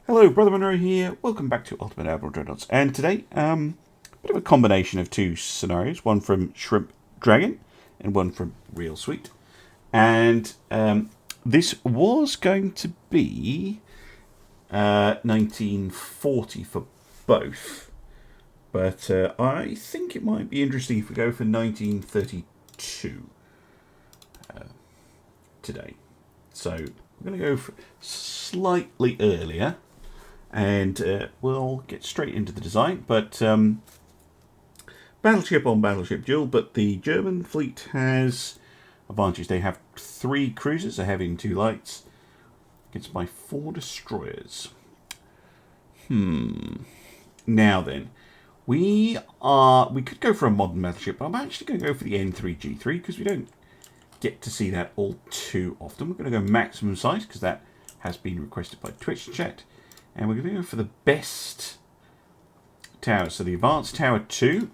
Hello, Brother Monroe here. Welcome back to Ultimate Admiral Dreadnoughts. And today, bit of a combination of two scenarios. One from Shrimp Dragon and one from Real Sweet. And this was going to be 1940 for both. But I think it might be interesting if we go for 1932 today. So we're going to go for slightly earlier. And we'll get straight into the design. But battleship on battleship duel. But the German fleet has advantage. They have 3 cruisers, a heavy and 2 lights, against my 4 destroyers. Now then, we could go for a modern battleship, but I'm actually going to go for the N3G3 because we don't get to see that all too often. We're going to go maximum size because that has been requested by Twitch chat. And we're going to go for the best towers. So the Advanced Tower 2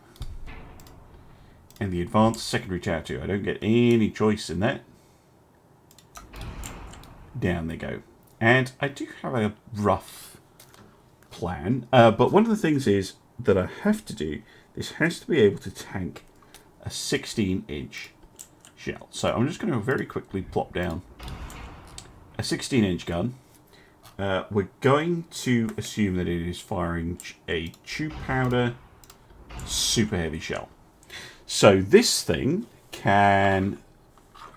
and the Advanced Secondary Tower 2. I don't get any choice in that. Down they go. And I do have a rough plan. But one of the things is that I have to do, this has to be able to tank a 16-inch shell. So I'm just going to very quickly plop down a 16-inch gun. We're going to assume that it is firing a tube powder super heavy shell. So this thing can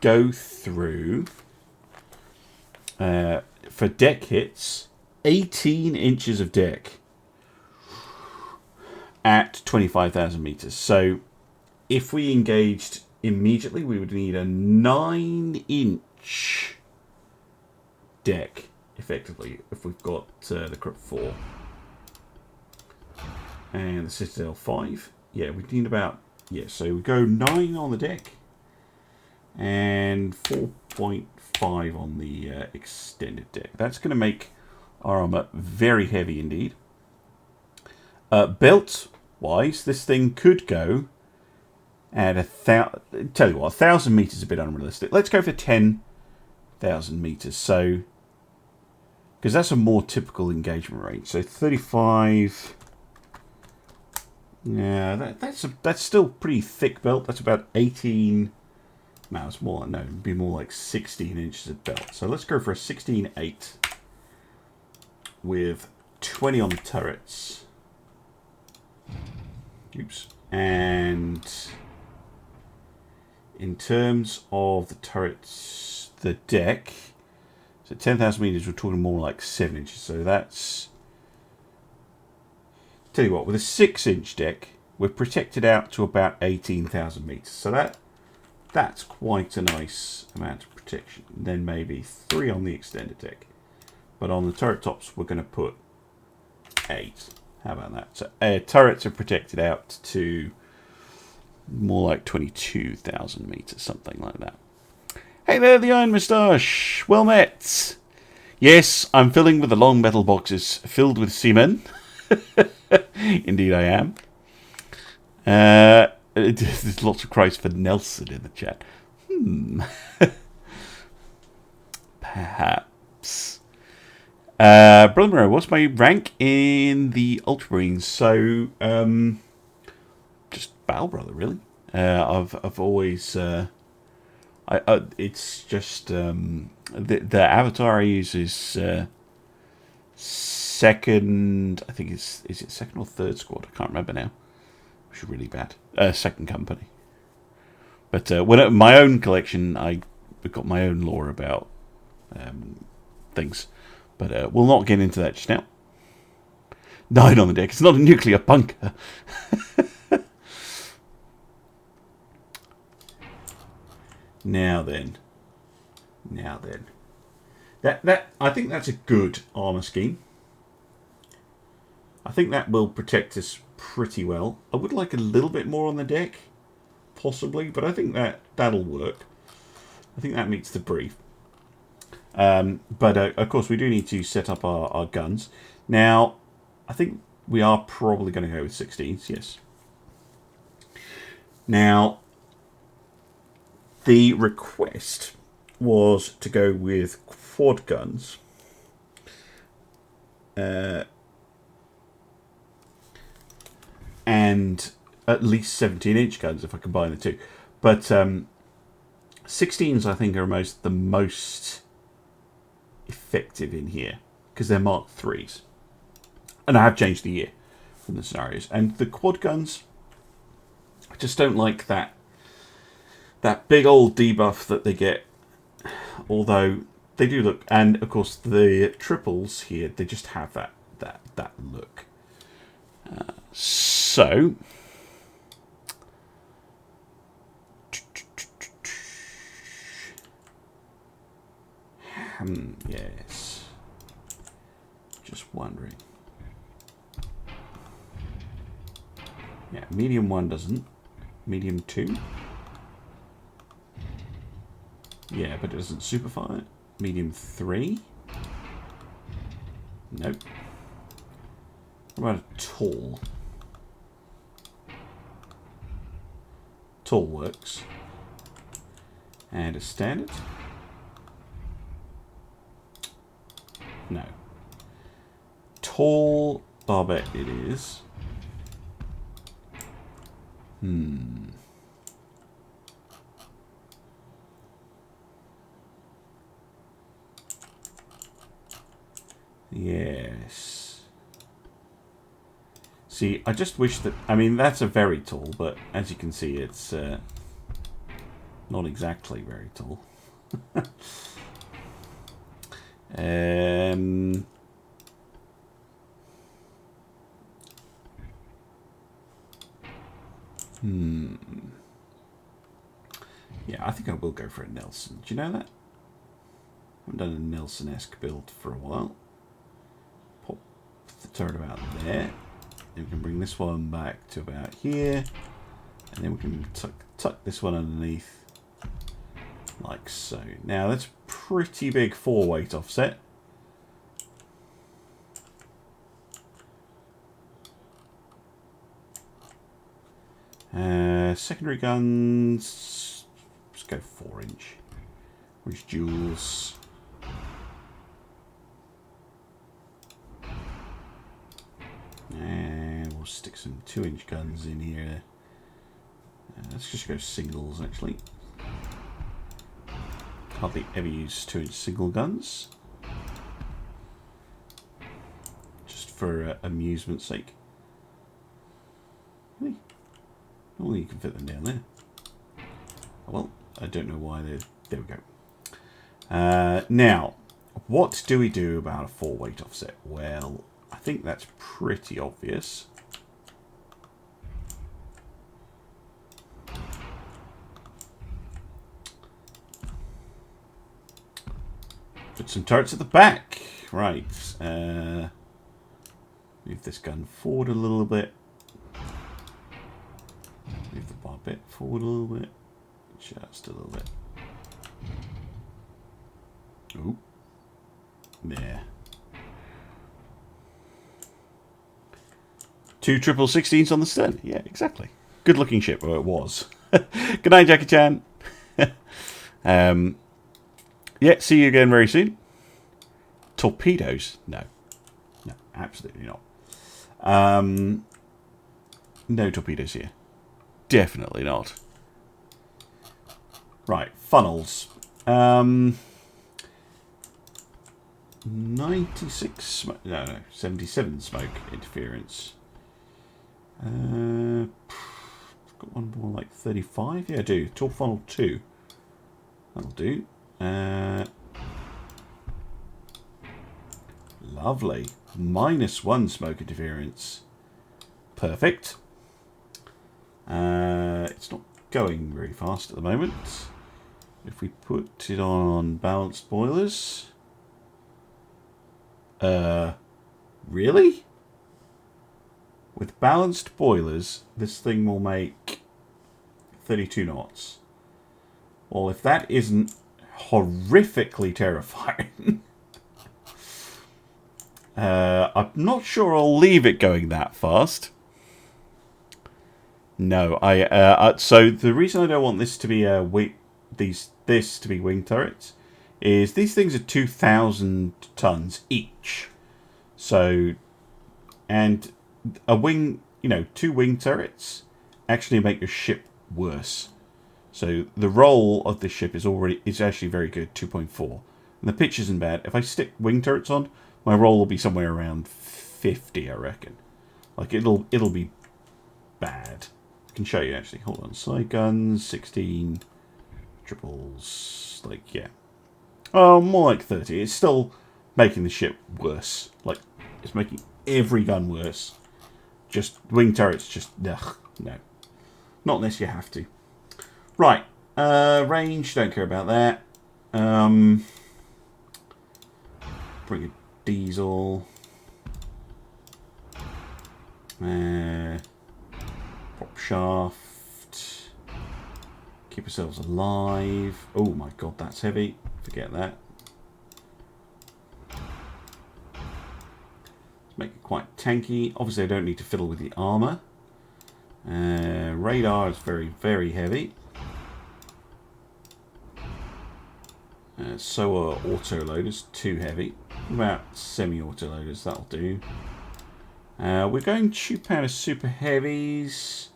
go through, for deck hits, 18 inches of deck at 25,000 meters. So if we engaged immediately, we would need a 9-inch deck. Effectively, if we've got the Crypt 4 and the Citadel 5, yeah, we need about, so we go 9 on the deck and 4.5 on the extended deck. That's going to make our armor very heavy indeed. Belt wise, this thing could go at 1,000 meters is a bit unrealistic. Let's go for 10,000 meters. So, because that's a more typical engagement range. So 35. Yeah, that's still pretty thick belt. That's about 18. No, it's more. No, it'd be more like 16 inches of belt. So let's go for a 16.8 with 20 on the turrets. Oops. And in terms of the turrets, the deck. So 10,000 meters, we're talking more like 7 inches. So that's... Tell you what, with a 6-inch deck, we're protected out to about 18,000 meters. So that's quite a nice amount of protection. And then maybe 3 on the extended deck. But on the turret tops, we're going to put 8. How about that? So turrets are protected out to more like 22,000 meters, something like that. Hey there, the Iron Moustache. Well met. Yes, I'm filling with the long metal boxes filled with semen. Indeed I am. There's lots of cries for Nelson in the chat. Perhaps. Brother Monroe, what's my rank in the Ultramarines? So, just Battle Brother, really. I've always... it's just the avatar I use is second. I think is it second or third squad? I can't remember now. Which is really bad. Second company. But when my own collection, I've got my own lore about things. But we'll not get into that just now. 9 on the deck. It's not a nuclear bunker. Now then, that I think that's a good armor scheme. I think that will protect us pretty well. I would like a little bit more on the deck, possibly, but I think that'll work. I think that meets the brief. But of course, we do need to set up our guns. Now, I think we are probably going to go with 16s. Yes. Now, the request was to go with quad guns and at least 17-inch guns if I combine the two. But 16s, I think, are the most effective in here because they're Mark IIIs. And I have changed the year from the scenarios. And the quad guns, I just don't like that big old debuff that they get. Although they do look, and of course the triples here, they just have that look. So yes, just wondering. Yeah, medium 1 doesn't. Medium 2. Yeah, but it doesn't superfire. Medium 3. Nope. What about a tall? Tall works. And a standard? No. Tall barbet it is. Yes. See, I just wish that... I mean, that's a very tall, but as you can see, it's not exactly very tall. Yeah, I think I will go for a Nelson. Do you know that? I haven't done a Nelson-esque build for a while. Pop the turret about there. Then we can bring this one back to about here. And then we can tuck this one underneath. Like so. Now, that's pretty big 4-weight offset. Secondary guns, let's go 4-inch. Which duels? And we'll stick some 2-inch guns in here. Let's just go singles, actually. Hardly ever use 2-inch single guns. Just for amusement's sake. Really? Oh, you can fit them down there. Well, I don't know why they're... There we go. Now, what do we do about a 4-weight offset? Well, I think that's pretty obvious. Put some turrets at the back. Right. Move this gun forward a little bit. Move the barbette forward a little bit. Just a little bit. Ooh. There. 2 16s on the stern. Yeah, exactly. Good looking ship, or it was. Good night, Jackie Chan. Yeah, see you again very soon. Torpedoes? No. No, absolutely not. No torpedoes here. Definitely not. Right, funnels. 96 smoke. No, 77 smoke interference. Got one more like 35. Yeah, I do. Tall funnel 2. That'll do. Lovely. -1 smoke interference. Perfect. It's not going very fast at the moment. If we put it on balanced boilers. Really? With balanced boilers, this thing will make 32 knots. Well, if that isn't horrifically terrifying, I'm not sure I'll leave it going that fast. No, so the reason I don't want this to be this to be wing turrets is these things are 2,000 tons each. So, and a wing, you know, 2 wing turrets actually make your ship worse. So the roll of this ship is actually very good, 2.4. And the pitch isn't bad. If I stick wing turrets on, my roll will be somewhere around 50, I reckon. Like it'll be bad. I can show you actually. Hold on. Side guns, 16 triples, like yeah. Oh, more like 30. It's still making the ship worse. Like it's making every gun worse. Just wing turrets, just ugh, no. Not unless you have to. Right. Range, don't care about that. Bring a diesel. Prop shaft. Keep ourselves alive. Oh my god, that's heavy. Forget that. Let's make it quite tanky. Obviously, I don't need to fiddle with the armour. Radar is very, very heavy. So are autoloaders, too heavy. What about semi-autoloaders? That'll do. We're going tube powder super heavies.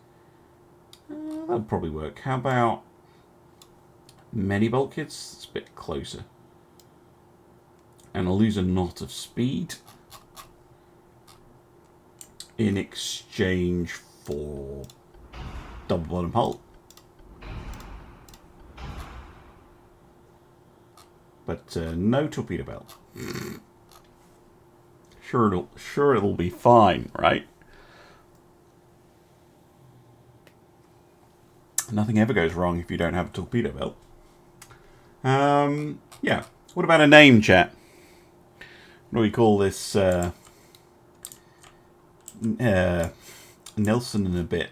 That'll probably work. How about many bulkheads? It's a bit closer. And I'll lose a knot of speed in exchange for double bottom hull. But no torpedo belt. Sure it'll be fine, right? Nothing ever goes wrong if you don't have a torpedo belt. Yeah. What about a name, chat? What do we call this? Nelson and a bit.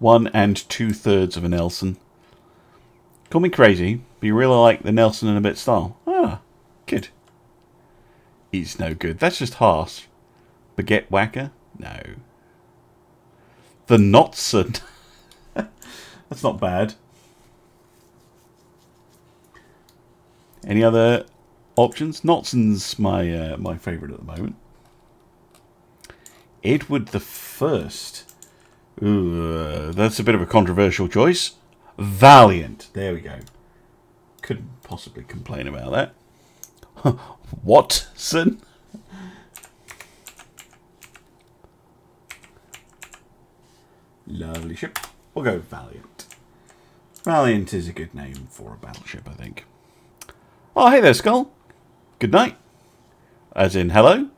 One and 2/3 of a Nelson. Call me crazy, but you really like the Nelson and a bit style. Ah, good. He's no good. That's just harsh. Baguette whacker? No. The Knotson. That's not bad. Any other options? Knotson's my favourite at the moment. Edward the First. Ooh, that's a bit of a controversial choice. Valiant. There we go. Couldn't possibly complain about that. Watson? Lovely ship. We'll go Valiant. Valiant is a good name for a battleship, I think. Oh, hey there, Skull. Good night. As in, hello?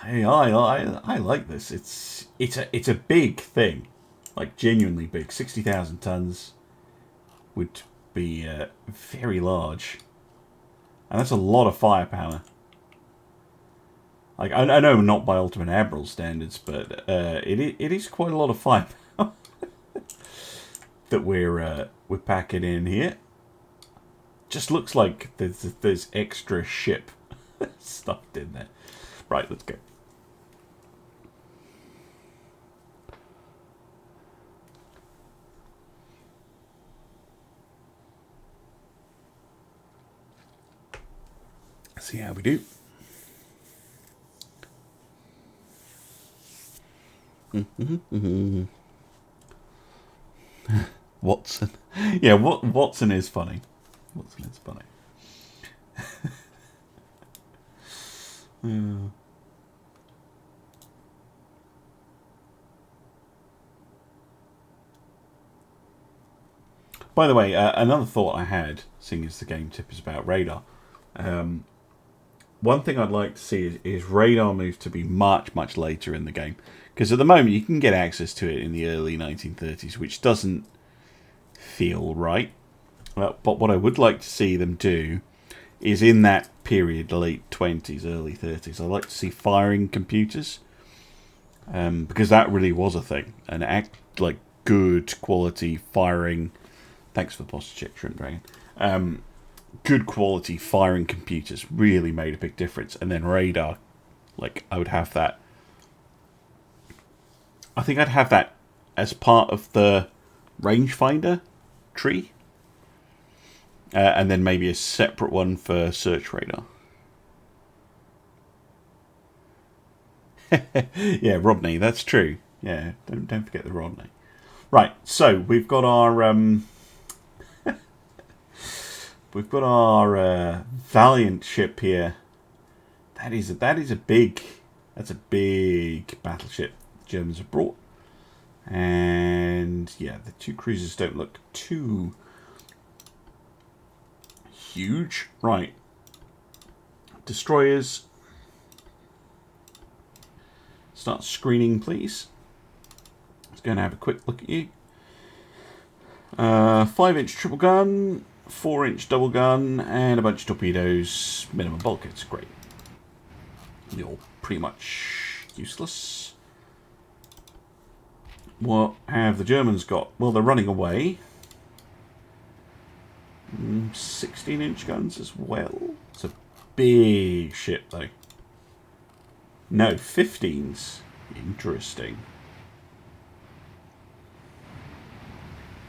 I like this. It's a big thing, like genuinely big. 60,000 tons would be very large, and that's a lot of firepower. Like I know not by Ultimate Admiral standards, but it is quite a lot of firepower that we're packing in here. Just looks like there's extra ship stuffed in there. Right, let's go. See how we do. Watson. Yeah, Watson is funny. Watson is funny. By the way, another thought I had, seeing as the game tip is about radar, one thing I'd like to see is radar move to be much, much later in the game. Because at the moment you can get access to it in the early 1930s, which doesn't feel right. But what I would like to see them do is in that period, late 20s, early 30s, I'd like to see firing computers. Because that really was a thing. And act like good quality firing. Thanks for the posture check, Shrimp Dragon. Good quality firing computers really made a big difference. And then radar, like I would have that I think I'd have that as part of the rangefinder tree. And then maybe a separate one for search radar. Yeah, Rodney, that's true. Yeah, don't forget the Rodney. Right, so we've got our Valiant ship here. That's a big battleship the Germans have brought. And yeah, the two cruisers don't look too huge. Right. Destroyers. Start screening, please. Let's go and have a quick look at you. 5-inch triple gun, 4-inch double gun, and a bunch of torpedoes. Minimum bulkheads. Great. You're pretty much useless. What have the Germans got? Well, they're running away. 16-inch guns as well. It's a big ship, though. No, 15s. Interesting.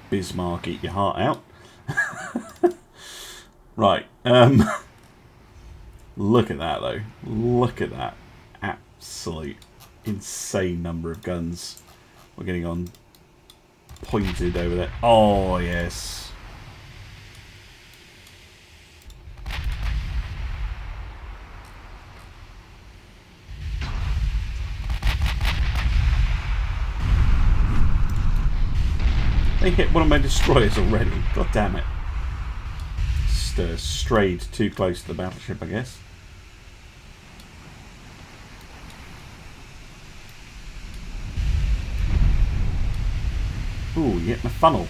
Bismarck, eat your heart out. Right. Look at that, though. Look at that. Absolute insane number of guns we're getting on pointed over there. Oh, yes. They hit one of my destroyers already. God damn it. Just strayed too close to the battleship, I guess. Ooh, you hit my funnel.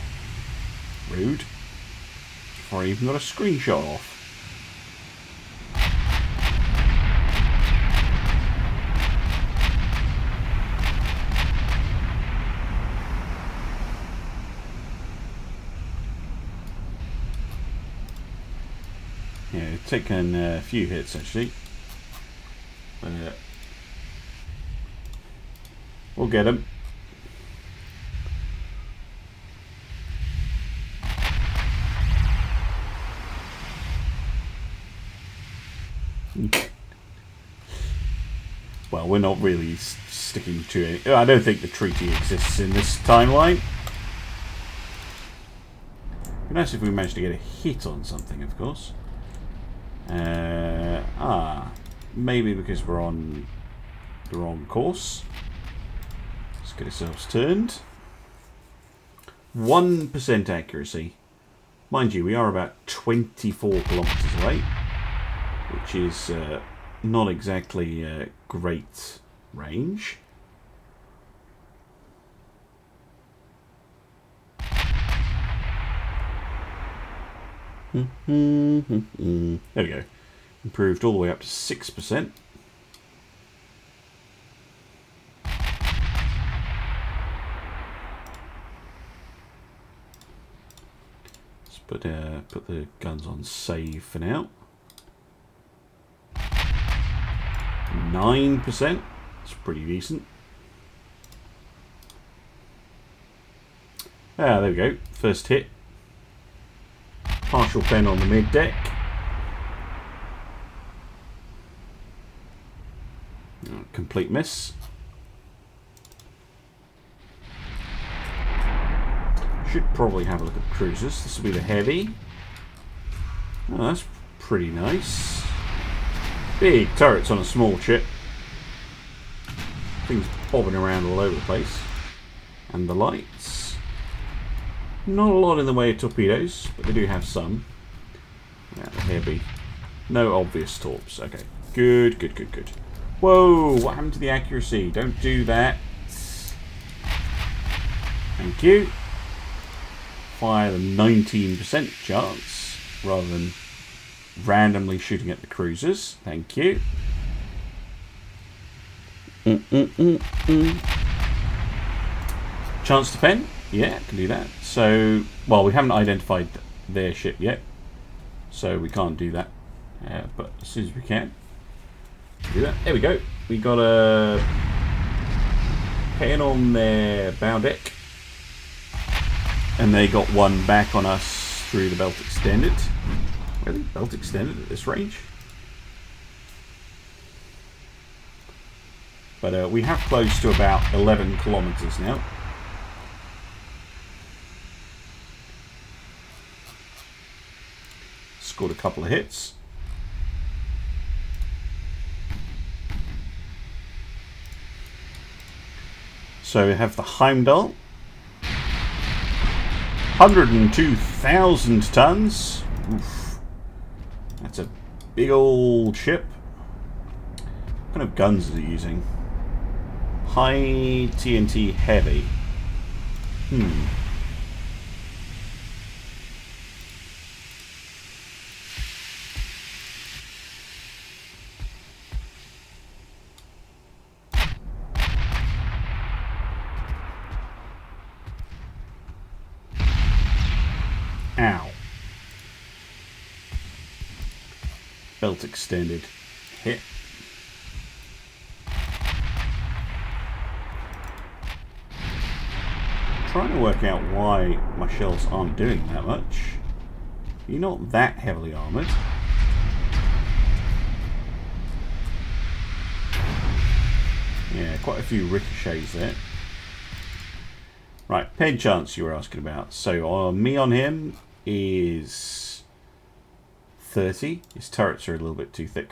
Rude. Before I even got a screenshot off. Yeah, taken a few hits actually. But we'll get him. Well, we're not really sticking to it. I don't think the treaty exists in this timeline. It'd be nice if we managed to get a hit on something, of course. Maybe because we're on the wrong course. Let's get ourselves turned. 1% accuracy. Mind you, we are about 24 kilometers away, which is not exactly great range. There we go. Improved all the way up to 6%. Let's put the guns on save for now. 9%. It's pretty decent. Ah, there we go. First hit. Partial pen on the mid deck. Complete miss. Should probably have a look at the cruisers. This will be the heavy. Oh, that's pretty nice. Big turrets on a small ship. Things bobbing around all over the place. And the lights. Not a lot in the way of torpedoes, but they do have some. Yeah, the heavy. No obvious torps. Okay. Good, good, good, good. Whoa! What happened to the accuracy? Don't do that. Thank you. Fire the 19% chance rather than randomly shooting at the cruisers. Thank you. Chance to pen? Yeah, can do that. So, well, we haven't identified their ship yet, so we can't do that. But as soon as we can, do that. There we go. We got a pen on their bow deck. And they got one back on us through the belt extended. Really? Belt extended at this range? But we have close to about 11 kilometers now. Scored a couple of hits. So we have the Heimdall. 102,000 tons. Oof. That's a big old ship. What kind of guns is it using? High TNT heavy. Ow. Belt extended. Hit. Trying to work out why my shells aren't doing that much. You're not that heavily armoured. Yeah, quite a few ricochets there. Right, pen chance you were asking about. So me on him is 30. His turrets are a little bit too thick.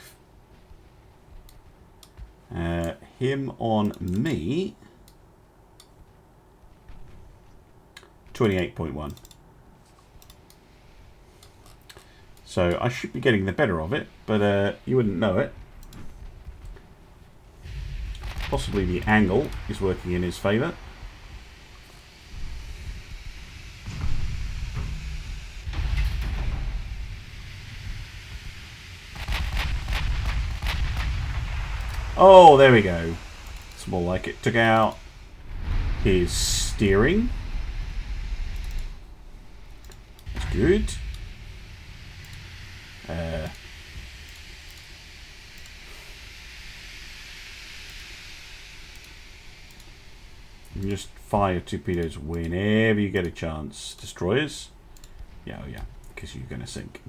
Him on me, 28.1. So I should be getting the better of it, but you wouldn't know it. Possibly the angle is working in his favour. Oh, there we go. It's more like it. Took out his steering. That's good. You just fire torpedoes whenever you get a chance. Destroyers? Yeah, oh yeah, because you're going to sink.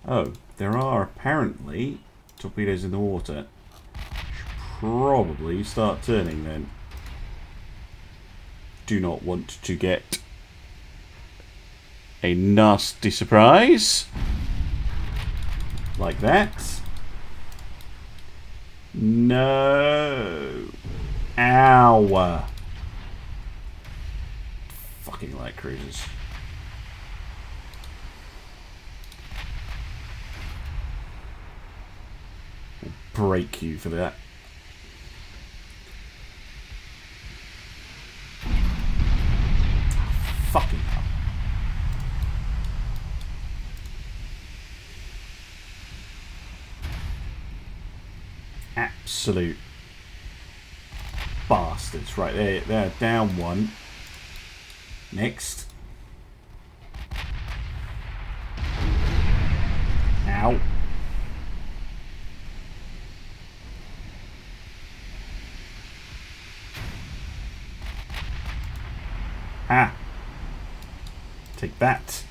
Oh, there are apparently torpedoes in the water. Should probably start turning then. Do not want to get a nasty surprise. Like that. No. Ow. Fucking light cruisers. We'll break you for that. Fucking hell. Absolute bastards. Right, they're down one. Next. Ow. Ah. Take that.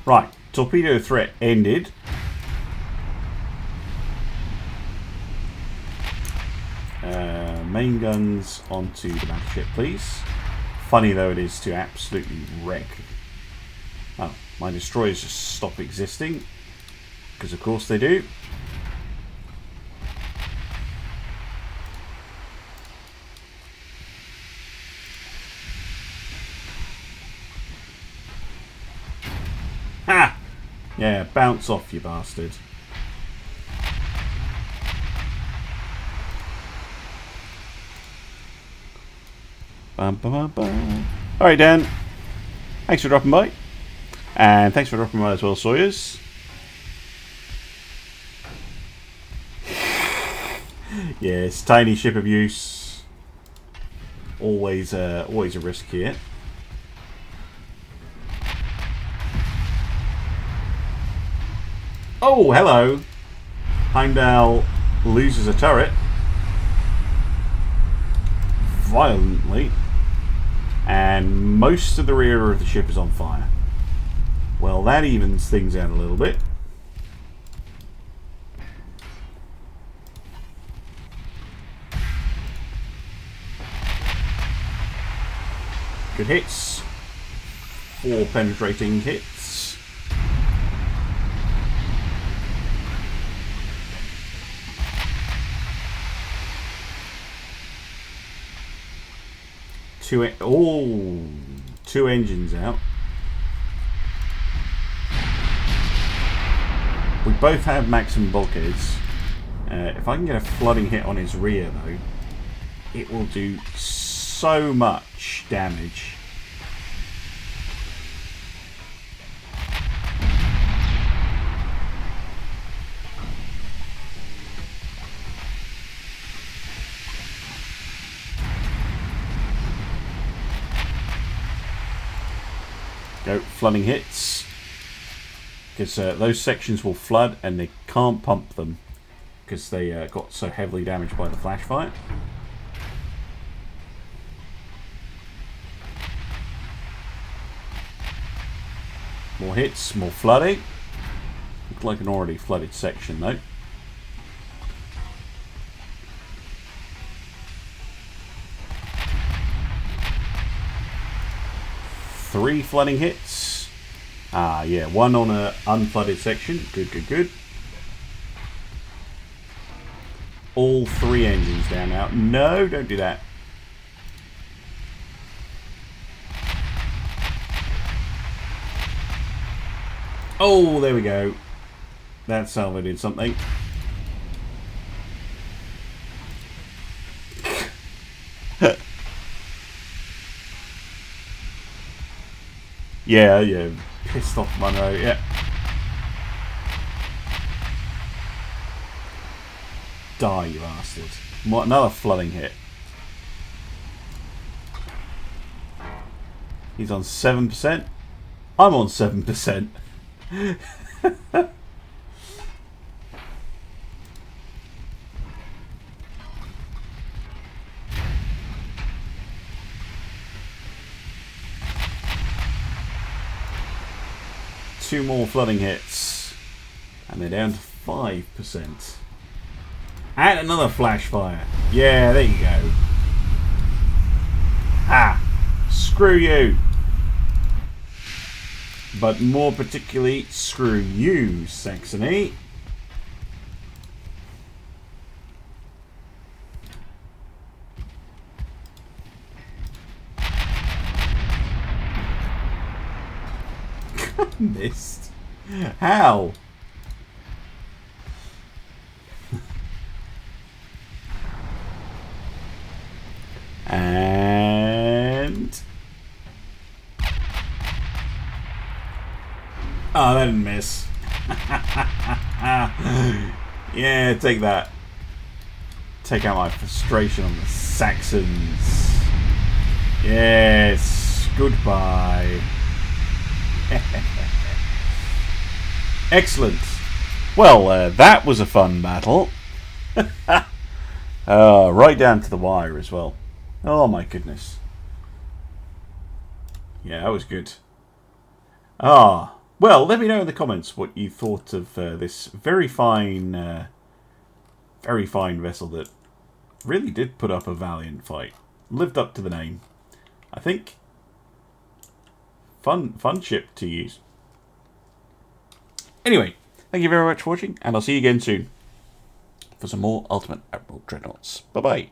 Right, torpedo threat ended. Main guns onto the battleship, please. Funny though it is to absolutely wreck. Oh, my destroyers just stop existing. Because of course they do. Ha! Yeah, bounce off, you bastard. Bum, bum, bum, bum. Alright, Dan. Thanks for dropping by. And thanks for dropping by as well, Sawyers. Yes, tiny ship abuse. Always a risk here. Oh, hello. Heimdall loses a turret. Violently. And most of the rear of the ship is on fire. Well, that evens things out a little bit. Good hits. 4 penetrating hits. Two engines out. We both have maximum bulkheads. If I can get a flooding hit on his rear, though, it will do so much damage. Go, flooding hits. Because those sections will flood and they can't pump them because they got so heavily damaged by the flash fire. More hits, more flooding. Looks like an already flooded section though. Three flooding hits. Ah, yeah, 1 on a unflooded section. Good, good, good. All 3 engines down now. No, don't do that. Oh, there we go. That salvo did something. Yeah, pissed off Monroe, yeah. Die, you bastard. What, another flooding hit. He's on 7%. I'm on 7%. Two more flooding hits. And they're down to 5%. And another flash fire. Yeah, there you go. Ah, screw you. But more particularly, screw you, Saxony. Missed. How? And oh, that didn't miss. Yeah, take that. Take out my frustration on the Saxons. Yes, goodbye. Excellent. Well, that was a fun battle. Right down to the wire as well. Oh my goodness. Yeah, that was good. Well, let me know in the comments what you thought of this very fine vessel that really did put up a valiant fight. Lived up to the name. I think. Fun ship to use. Anyway, thank you very much for watching, and I'll see you again soon for some more Ultimate Admiral Dreadnoughts. Bye-bye.